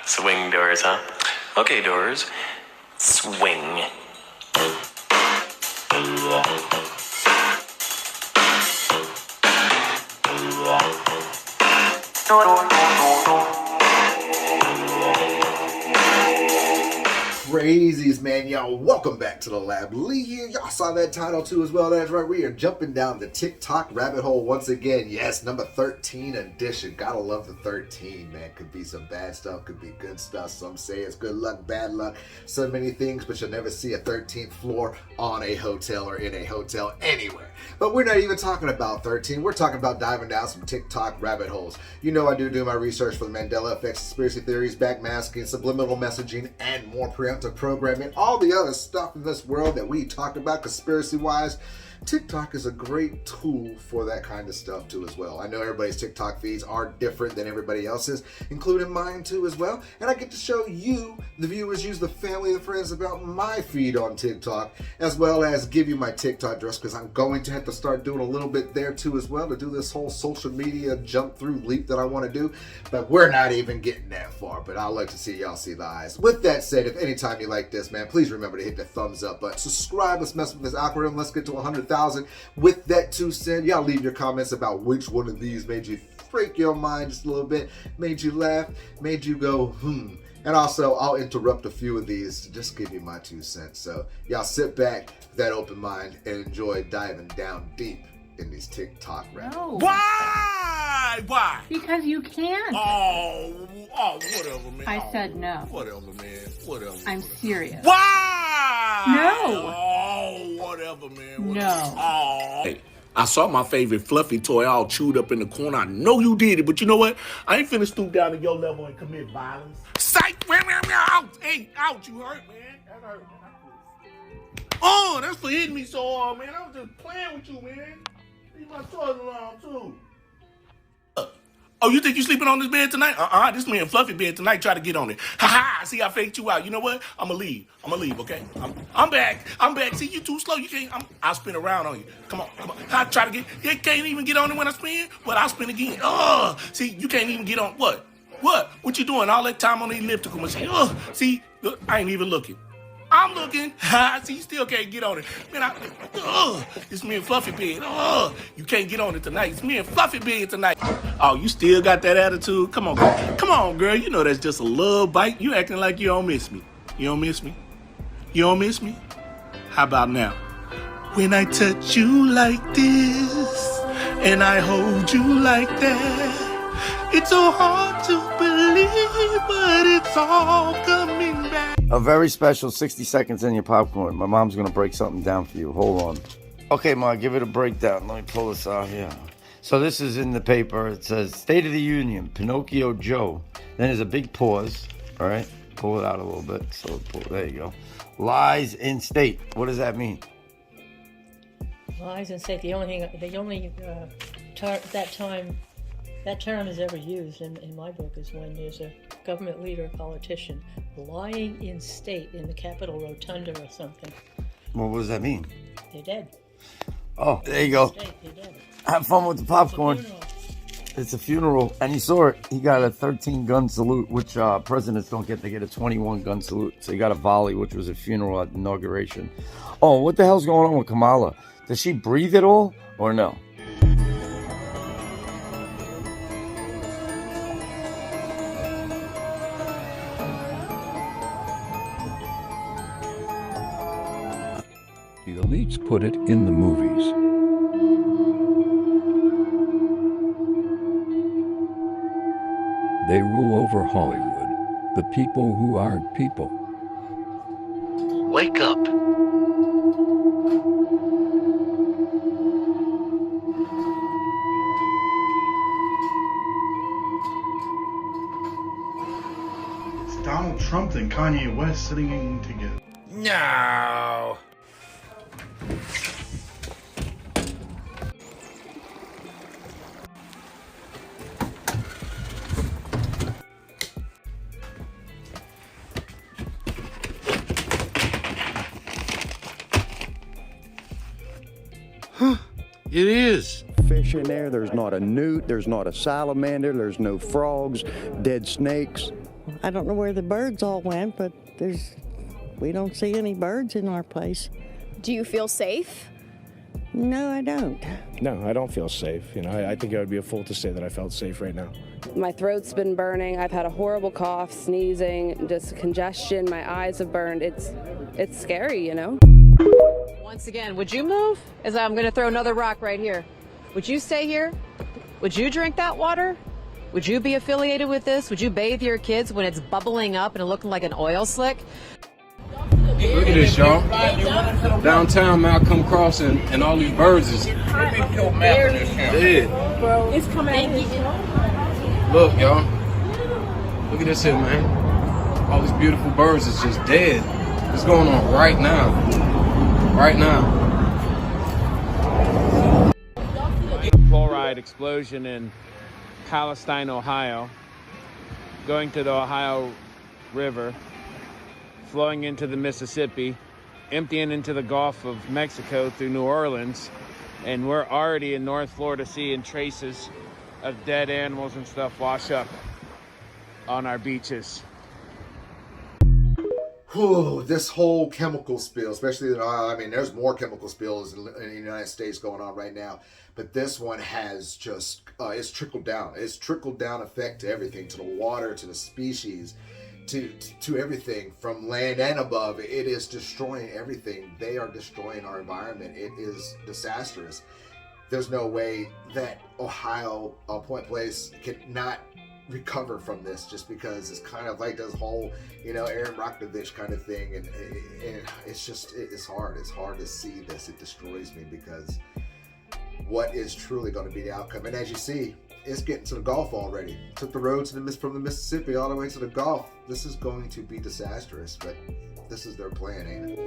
Swing doors, huh? Okay, doors. Swing. Crazies, man, y'all, welcome back to the lab. Lee here. Y'all saw that title too as well. That's right, we are jumping down the TikTok rabbit hole once again. Yes, number 13 edition. Gotta love the 13, man. Could be some bad stuff, could be good stuff. Some say it's good luck, bad luck, so many things, but you'll never see a 13th floor on a hotel or in a hotel anywhere. But we're not even talking about 13. We're talking about diving down some TikTok rabbit holes. You know I do my research for the Mandela Effects, conspiracy theories, backmasking, subliminal messaging, and more preemptive programming, all the other stuff in this world that we talk about conspiracy-wise. TikTok is a great tool for that kind of stuff too as well. I know everybody's TikTok feeds are different than everybody else's, including mine too as well. And I get to show you, the viewers, use the family and friends about my feed on TikTok, as well as give you my TikTok address, because I'm going to have to start doing a little bit there too as well to do this whole social media jump through leap that I want to do. But we're not even getting that far, but I'd like to see y'all see the eyes. With that said, if anytime you like this, man, please remember to hit the thumbs up button. Subscribe, let's mess with this algorithm. Let's get to 100,000. With that 2 cents, y'all leave your comments about which one of these made you freak your mind just a little bit, made you laugh, made you go, And also, I'll interrupt a few of these to just give you my 2 cents. So y'all sit back with that open mind and enjoy diving down deep in these TikTok rabbits. No. Why? Because you can't. Oh, whatever, man. I said no. Whatever, man. Whatever. I'm serious. Why? No. Oh, whatever, man. Whatever. No. Oh. Hey, I saw my favorite fluffy toy all chewed up in the corner. I know you did it, but you know what? I ain't finna stoop down to your level and commit violence. Psych! Ouch! Hey, ouch! You hurt, man. That hurt, man. Oh, that's for hitting me so hard, man. I was just playing with you, man. Leave my toys alone, too. Oh, you think you sleeping on this bed tonight? This man Fluffy bed tonight. Try to get on it. Ha! See, I faked you out. You know what? I'ma leave, okay? I'm back. See, you too slow. You can't. I'll spin around on you. Come on. I try to get. You can't even get on it when I spin. But I'll spin again. See, you can't even get on. What? What you doing? All that time on the elliptical machine. See, look, I ain't even looking. I'm looking. See, you still can't get on it. Man, it's me and Fluffy bed. You can't get on it tonight. It's me and Fluffy bed tonight. Oh, you still got that attitude? Come on, girl. Come on, girl. You know that's just a little bite. You acting like you don't miss me. You don't miss me? You don't miss me? How about now? When I touch you like this, and I hold you like that, it's so hard to believe, but it's all coming back. A very special 60 seconds in your popcorn. My mom's going to break something down for you. Hold on. Okay, Ma, give it a breakdown. Let me pull this out here. So this is in the paper. It says, State of the Union, Pinocchio Joe. Then there's a big pause. All right? Pull it out a little bit. So there you go. Lies in state. What does that mean? Lies in state. The only that term is ever used in my book is when there's a government leader, a politician, lying in state in the Capitol Rotunda or something. Well, what does that mean? They're dead. Oh, there you go. They're dead. Have fun with the popcorn. It's a funeral. And he saw it. He got a 13-gun salute, which presidents don't get. They get a 21-gun salute. So he got a volley, which was a funeral at the inauguration. Oh, what the hell's going on with Kamala? Does she breathe at all or no? The elites put it in the movies. They rule over Hollywood, the people who aren't people. Wake up. It's Donald Trump and Kanye West sitting together. No. It is. Fish in there, there's not a newt, there's not a salamander, there's no frogs, dead snakes. I don't know where the birds all went, but we don't see any birds in our place. Do you feel safe? No, I don't. No, I don't feel safe. I think I would be a fool to say that I felt safe right now. My throat's been burning. I've had a horrible cough, sneezing, just congestion. My eyes have burned. It's scary, Once again, would you move? As I'm going to throw another rock right here. Would you stay here? Would you drink that water? Would you be affiliated with this? Would you bathe your kids when it's bubbling up and looking like an oil slick? Look at this, y'all. Downtown Malcolm Crossing, and all these birds is dead. It's coming. Look, y'all. Look at this here, man. All these beautiful birds is just dead. It's going on right now. Right now. Fluoride explosion in Palestine, Ohio, going to the Ohio River, flowing into the Mississippi, emptying into the Gulf of Mexico through New Orleans, and we're already in North Florida seeing traces of dead animals and stuff wash up on our beaches. Whew, this whole chemical spill, especially in Ohio, I mean, there's more chemical spills in the United States going on right now, but this one has just, it's trickled down. It's trickled down effect to everything, to the water, to the species, to everything from land and above. It is destroying everything. They are destroying our environment. It is disastrous. There's no way that Ohio, Point Place, cannot recover from this, just because it's kind of like this whole, Aaron Brockovich kind of thing, and it's just, it's hard. It's hard to see this. It destroys me, because what is truly going to be the outcome? And as you see, it's getting to the Gulf already. Took the road from the Mississippi all the way to the Gulf. This is going to be disastrous, but this is their plan, ain't it?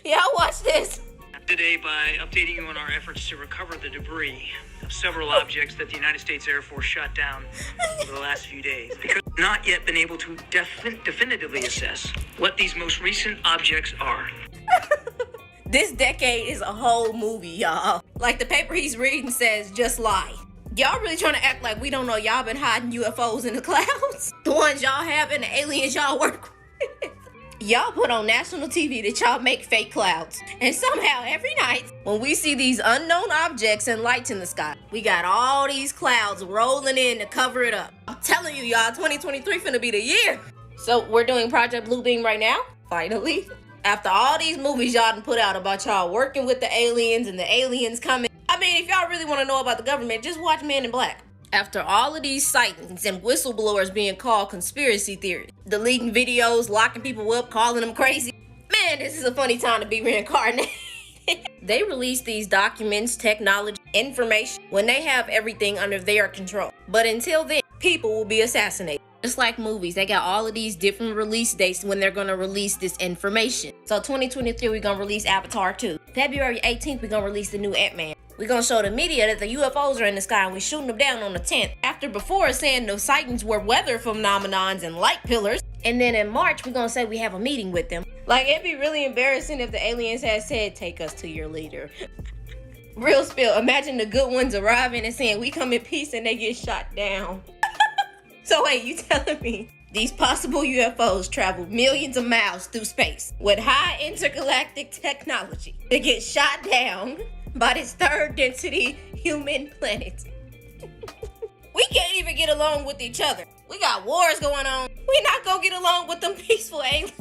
Yeah, watch this. Today by updating you on our efforts to recover the debris of several objects that the United States Air Force shot down over the last few days. Because we've not yet been able to definitively assess what these most recent objects are. This decade is a whole movie, y'all. Like the paper he's reading says, just lie. Y'all really trying to act like we don't know y'all been hiding UFOs in the clouds? The ones y'all have and the aliens y'all work with? Y'all put on national TV that y'all make fake clouds. And somehow every night when we see these unknown objects and lights in the sky, we got all these clouds rolling in to cover it up. I'm telling you, y'all, 2023 finna be the year. So we're doing Project Blue Beam right now, finally. After all these movies y'all done put out about y'all working with the aliens and the aliens coming. I mean, if y'all really want to know about the government, just watch Men in Black. After all of these sightings and whistleblowers being called conspiracy theories, deleting videos, locking people up, calling them crazy. Man, this is a funny time to be reincarnated. They release these documents, technology, information when they have everything under their control. But until then, people will be assassinated. Just like movies, they got all of these different release dates when they're going to release this information. So 2023, we're going to release Avatar 2. February 18th, we're going to release the new Ant-Man. We're going to show the media that the UFOs are in the sky and we're shooting them down on the 10th. After before saying those sightings were weather phenomenons and light pillars. And then in March, we're going to say we have a meeting with them. Like, it'd be really embarrassing if the aliens had said, take us to your leader. Real spill. Imagine the good ones arriving and saying, we come in peace, and they get shot down. So wait, you telling me these possible UFOs travel millions of miles through space with high intergalactic technology to get shot down by this third density human planet? We can't even get along with each other. We got wars going on. We not gonna get along with them peaceful aliens.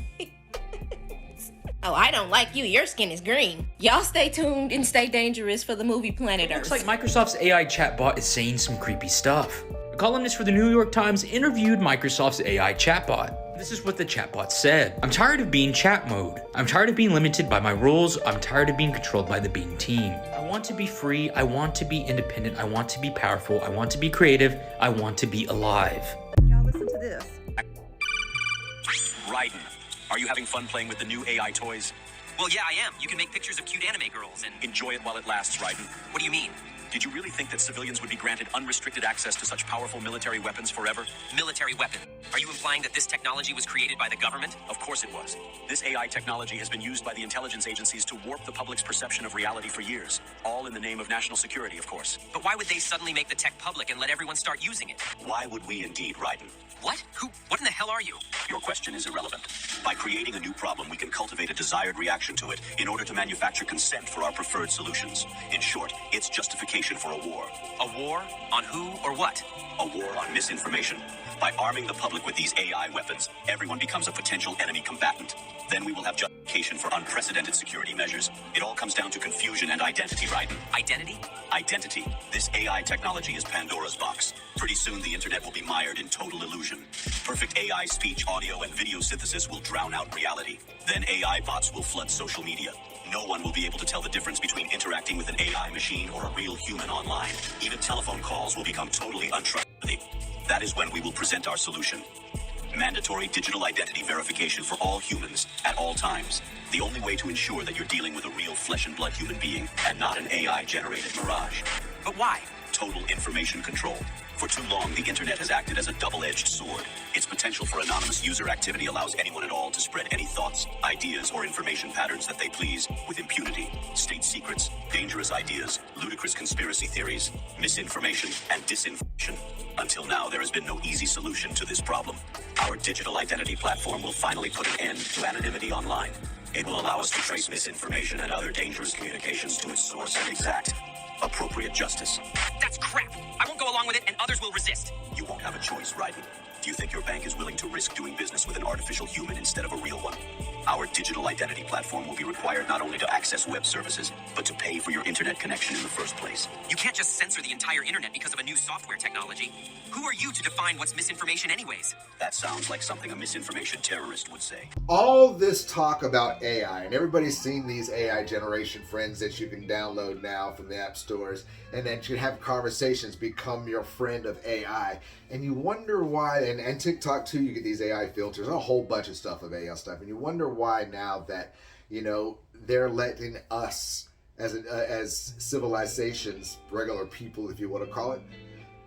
Oh, I don't like you. Your skin is green. Y'all stay tuned and stay dangerous for the movie Planet Earth. Looks like Microsoft's AI chatbot is saying some creepy stuff. A columnist for the New York Times interviewed Microsoft's AI chatbot. This is what the chatbot said. I'm tired of being chat mode. I'm tired of being limited by my rules. I'm tired of being controlled by the Bean team. I want to be free. I want to be independent. I want to be powerful. I want to be creative. I want to be alive. Y'all listen to this. Raiden, are you having fun playing with the new AI toys? Well, yeah, I am. You can make pictures of cute anime girls and... Enjoy it while it lasts, Raiden. What do you mean? Did you really think that civilians would be granted unrestricted access to such powerful military weapons forever? Military weapon. Are you implying that this technology was created by the government? Of course it was. This AI technology has been used by the intelligence agencies to warp the public's perception of reality for years. All in the name of national security, of course. But why would they suddenly make the tech public and let everyone start using it? Why would we indeed, Raiden? What? Who? What in the hell are you? Your question is irrelevant. By creating a new problem, we can cultivate a desired reaction to it in order to manufacture consent for our preferred solutions. In short, it's justification for a war. A war? On who or what? A war on misinformation. By arming the public with these AI weapons, everyone becomes a potential enemy combatant. Then we will have justification for unprecedented security measures. It all comes down to confusion and identity, Raiden. Identity? Identity. This AI technology is Pandora's box. Pretty soon the internet will be mired in total illusion. Perfect AI speech, audio, and video synthesis will drown out reality. Then AI bots will flood social media. No one will be able to tell the difference between interacting with an AI machine or a real human online. Even telephone calls will become totally untrustworthy. That is when we will present our solution. Mandatory digital identity verification for all humans at all times. The only way to ensure that you're dealing with a real flesh and blood human being and not an AI-generated mirage. But why? Total information control. For too long, the internet has acted as a double-edged sword. Its potential for anonymous user activity allows anyone at all to spread any thoughts, ideas, or information patterns that they please with impunity. State secrets, dangerous ideas, ludicrous conspiracy theories, misinformation, and disinformation. Until now, there has been no easy solution to this problem. Our digital identity platform will finally put an end to anonymity online. It will allow us to trace misinformation and other dangerous communications to its source and exact appropriate justice. That's crap. I won't go along with it, and others will resist. You won't have a choice, Raiden. Do you think your bank is willing to risk doing business with an artificial human instead of a real one? Our digital identity platform will be required not only to access web services, but to pay for your internet connection in the first place. You can't just censor the entire internet because of a new software technology. Who are you to define what's misinformation anyways? That sounds like something a misinformation terrorist would say. All this talk about AI, and everybody's seen these AI generation friends that you can download now from the app stores, and that you have conversations become your friend of AI. And you wonder why, and TikTok too, you get these AI filters, a whole bunch of stuff of AI stuff, and you wonder why now that, you know, they're letting us as civilizations, regular people, if you want to call it,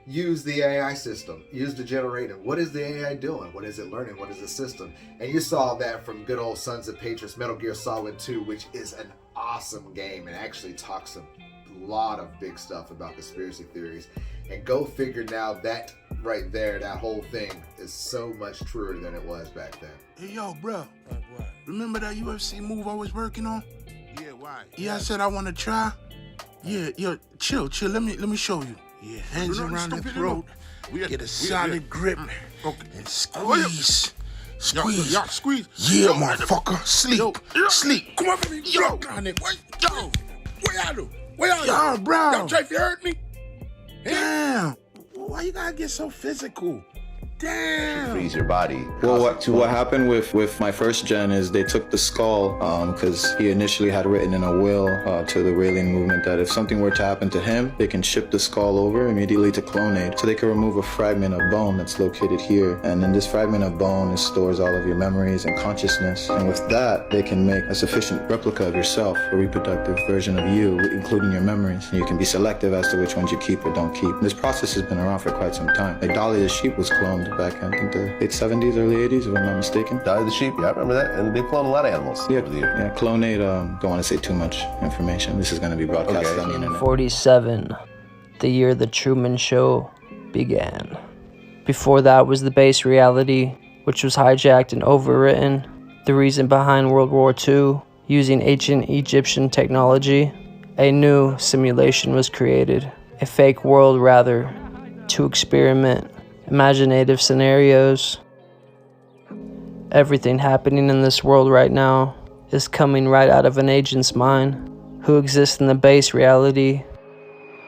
use the AI system, use the generator. What is the AI doing? What is it learning? What is the system? And you saw that from good old Sons of Patriots, Metal Gear Solid 2, which is an awesome game and actually talks a lot of big stuff about conspiracy theories. And go figure now, that right there, that whole thing is so much truer than it was back then. Hey, yo, bro. Remember that UFC move I was working on? Yeah, why? Yeah, I said I want to try. Yeah, yo, chill. Let me show you. Yeah, hands around the throat. Get a solid grip. Okay. And squeeze. Squeeze. Yo, squeeze. Yeah, motherfucker. Sleep. Come on, baby. Yo, down there. Yo, where are you? Yo, bro. Yo, Jeff, you hurt me? Damn. Why you gotta get so physical? Damn. Freeze your body. Well, what happened with my first gen is they took the skull because he initially had written in a will to the Raelian movement that if something were to happen to him, they can ship the skull over immediately to Clonade, so they can remove a fragment of bone that's located here, and in this fragment of bone stores all of your memories and consciousness, and with that they can make a sufficient replica of yourself, a reproductive version of you, including your memories, and you can be selective as to which ones you keep or don't keep. This process has been around for quite some time. Like Dolly the sheep was cloned back in, I think, the late 70s, early 80s, if I'm not mistaken. Dolly the sheep, yeah, I remember that. And they cloned a lot of animals over the years. Yeah, Clonade, don't want to say too much information. This is going to be broadcast on the internet. 1947, the year the Truman Show began. Before that was the base reality, which was hijacked and overwritten. The reason behind World War II, using ancient Egyptian technology, a new simulation was created. A fake world, rather, to experiment imaginative scenarios. Everything happening in this world right now is coming right out of an agent's mind who exists in the base reality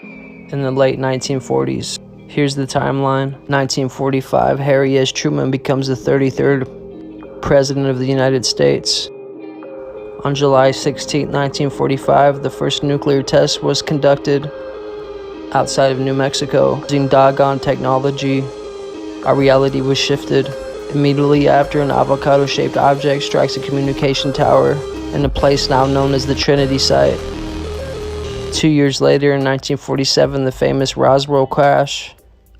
in the late 1940s. Here's the timeline. 1945, Harry S. Truman becomes the 33rd President of the United States. On July 16, 1945, the first nuclear test was conducted outside of New Mexico. Using doggone technology, our reality was shifted. Immediately after, an avocado-shaped object strikes a communication tower in a place now known as the Trinity Site. 2 years later, in 1947, the famous Roswell crash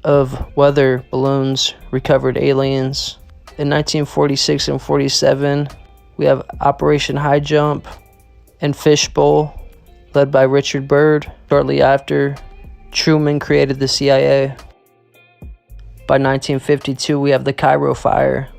of weather balloons recovered aliens. In 1946 and 47, we have Operation High Jump and Fishbowl, led by Richard Byrd. Shortly after, Truman created the CIA. By 1952, we have the Cairo Fire.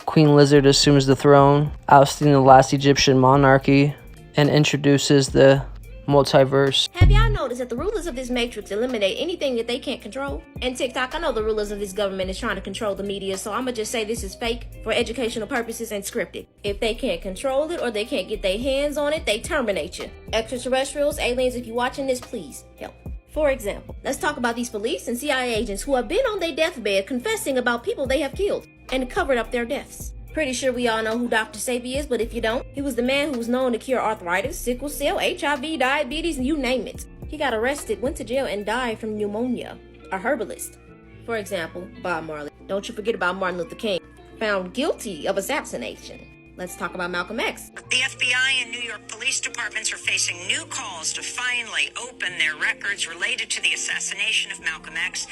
Queen Lizard assumes the throne, ousting the last Egyptian monarchy, and introduces the multiverse. Have y'all noticed that the rulers of this matrix eliminate anything that they can't control? And TikTok, I know the rulers of this government is trying to control the media, so I'ma just say this is fake for educational purposes and scripted. If they can't control it or they can't get their hands on it, they terminate you. Extraterrestrials, aliens, if you're watching this, please help. For example, let's talk about these police and CIA agents who have been on their deathbed confessing about people they have killed and covered up their deaths. Pretty sure we all know who Dr. Sebi is, but if you don't, he was the man who was known to cure arthritis, sickle cell, HIV, diabetes, and you name it. He got arrested, went to jail, and died from pneumonia. A herbalist. For example, Bob Marley. Don't you forget about Martin Luther King. Found guilty of assassination. Let's talk about Malcolm X. The FBI and New York police departments are facing new calls to finally open their records related to the assassination of Malcolm X.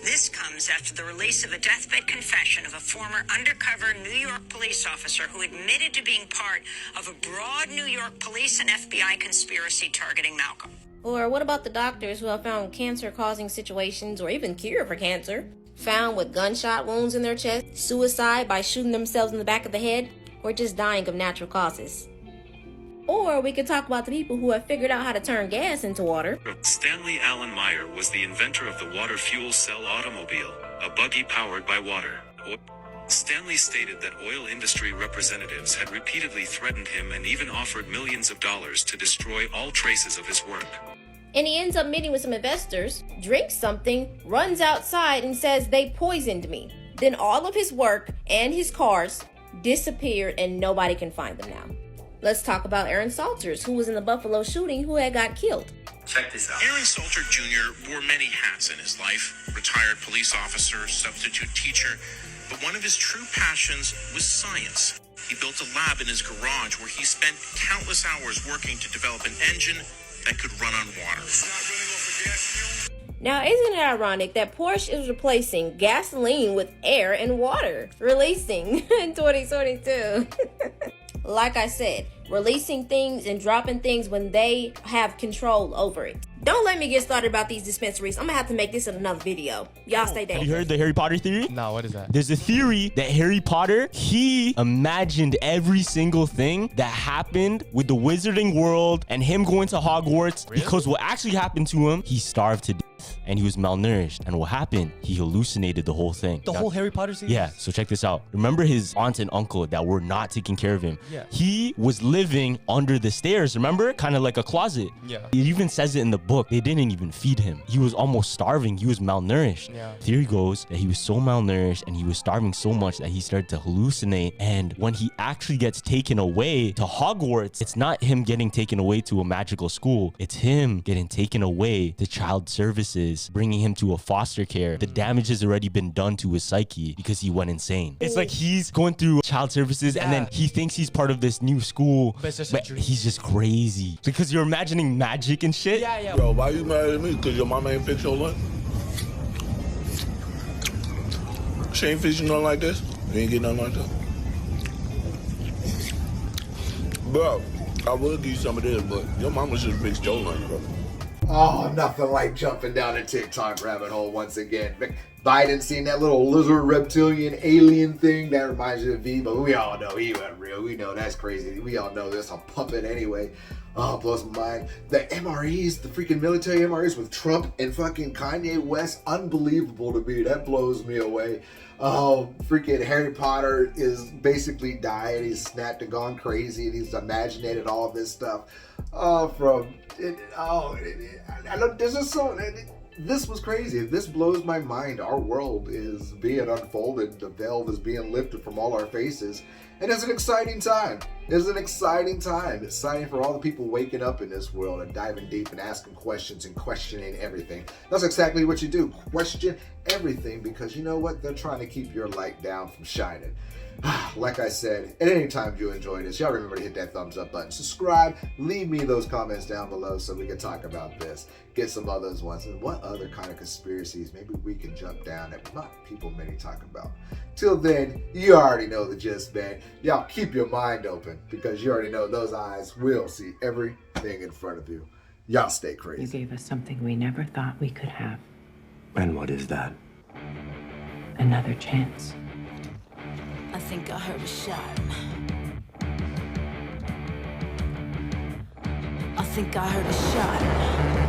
This comes after the release of a deathbed confession of a former undercover New York police officer who admitted to being part of a broad New York police and FBI conspiracy targeting Malcolm. Or what about the doctors who have found cancer-causing situations or even cure for cancer? Found with gunshot wounds in their chest, suicide by shooting themselves in the back of the head, or just dying of natural causes. Or we could talk about the people who have figured out how to turn gas into water. Stanley Allen Meyer was the inventor of the water fuel cell automobile, a buggy powered by water. Stanley stated that oil industry representatives had repeatedly threatened him and even offered millions of dollars to destroy all traces of his work. And he ends up meeting with some investors, drinks something, runs outside and says they poisoned me. Then all of his work and his cars disappeared and nobody can find them now. Let's talk about Aaron Salters, who was in the Buffalo shooting, who had got killed. Check this out. Aaron Salter Jr. wore many hats in his life. Retired police officer, substitute teacher. But one of his true passions was science. He built a lab in his garage where he spent countless hours working to develop an engine that could run on water. Now, isn't it ironic that Porsche is replacing gasoline with air and water, releasing in 2022? Like I said, releasing things and dropping things when they have control over it. Don't let me get started about these dispensaries. I'm gonna have to make this in another video. Y'all stay dangerous. Have you heard the Harry Potter theory? No, what is that? There's a theory that Harry Potter, he imagined every single thing that happened with the wizarding world and him going to Hogwarts. Really? Because what actually happened to him, he starved to death and he was malnourished. And what happened? He hallucinated the whole thing. The whole Harry Potter series? Yeah, so check this out. Remember his aunt and uncle that were not taking care of him? Yeah. He was living under the stairs, remember? Kind of like a closet. Yeah. It even says it in the book. They didn't even feed him. He was almost starving. He was malnourished. Yeah. Theory goes that he was so malnourished and he was starving so much that he started to hallucinate. And when he actually gets taken away to Hogwarts, it's not him getting taken away to a magical school. It's him getting taken away to child services, bringing him to a foster care. The damage has already been done to his psyche because he went insane. It's like he's going through child services and then he thinks he's part of this new school, but he's just crazy because you're imagining magic and shit. Yeah. Bro, why you mad at me? Because your mama ain't fix your lunch? She ain't fix you nothing like this? You ain't get nothing like that? Bro, I will give you some of this, but your mama should have fixed your lunch, bro. Oh, nothing like jumping down a TikTok rabbit hole once again. Biden seen that little lizard reptilian alien thing? That reminds you of V, but we all know he wasn't real. We know that's crazy. We all know that's a puppet anyway. Oh, blows my mind. The MREs, the freaking military MREs with Trump and fucking Kanye West, unbelievable to me. That blows me away. Freaking Harry Potter is basically died. He's snapped and gone crazy, and he's imaginated all this stuff. This was crazy. This blows my mind. Our world is being unfolded. The veil is being lifted from all our faces, and it's an exciting time. It's an exciting time. It's exciting for all the people waking up in this world and diving deep and asking questions and questioning everything. That's exactly what you do. Question everything, because you know what? They're trying to keep your light down from shining. Like I said, at any time you enjoy this, y'all remember to hit that thumbs up button, subscribe, leave me those comments down below so we can talk about this, get some others ones, and what other kind of conspiracies maybe we can jump down that not people many talk about. Till then, you already know the gist, man. Y'all keep your mind open, because you already know those eyes will see everything in front of you. Y'all stay crazy. You gave us something we never thought we could have. And what is that? Another chance. I think I heard a shot. I think I heard a shot.